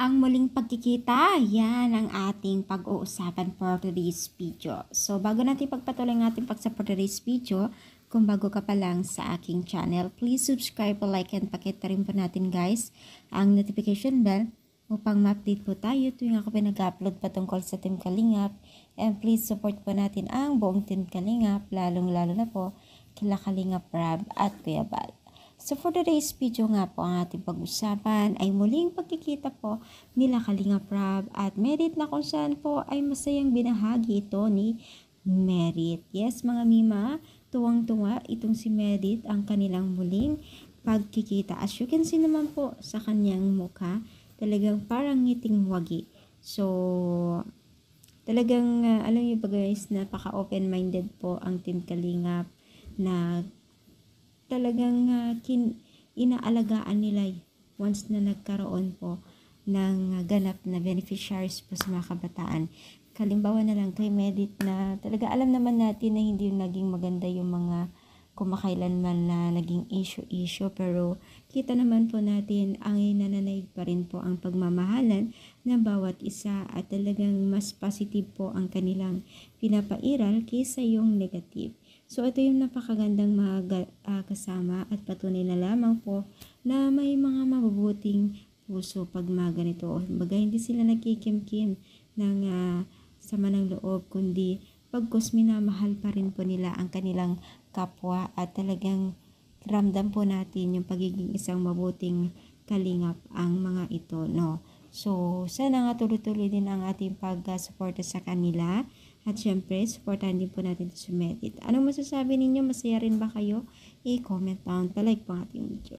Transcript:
Ang muling pagkikita, yan ang ating pag-uusapan for today's video. So, bago natin pagpatuloy ng ating pagsa for today's video, kung bago ka pa lang sa aking channel, please subscribe, like, and pakita rin po natin guys ang notification bell upang ma-update po tayo tuwing ako pinag-upload patungkol sa Team Kalingap. And please support po natin ang buong Team Kalingap, lalong-lalo na po kila Kalingap Rab at Kuya Bal. So for today's video nga po, ang ating pag-usapan ay muling pagkikita po nila Kalingap Rab at Merit, na kung saan po ay masayang binahagi ito ni Merit. Yes mga Mima, tuwang-tuwa itong si Merit ang kanilang muling pagkikita. As you can see naman po sa kanyang mukha, talagang parang ngiting wagi. So talagang alam niyo ba guys, napaka-open-minded po ang Team Kalingap na talagang inaalagaan nila once na nagkaroon po ng ganap na beneficiaries po sa mga kabataan. Kalimbawa na lang kay Merit, na talaga alam naman natin na hindi naging maganda yung mga kumakailanman na naging issue, pero kita naman po natin ang nananaig pa rin po ang pagmamahalan ng bawat isa at talagang mas positive po ang kanilang pinapairal kaysa yung negative. So, ito yung napakagandang mga kasama at patunay na lamang po na may mga mabubuting puso pag mga ganito. Kumbaga, hindi sila nagkikimkim ng sama ng loob, kundi pagkus minamahal pa rin po nila ang kanilang kapwa at talagang ramdam po natin yung pagiging isang mabuting kalingap ang mga ito, no? So, sana nga tuloy-tuloy din ang ating pag-suporta sa kanila. At syempre, supportahan din po natin sa Merit. Anong masasabi ninyo? Masaya rin ba kayo? I-comment down. Pa-like po ang ating video.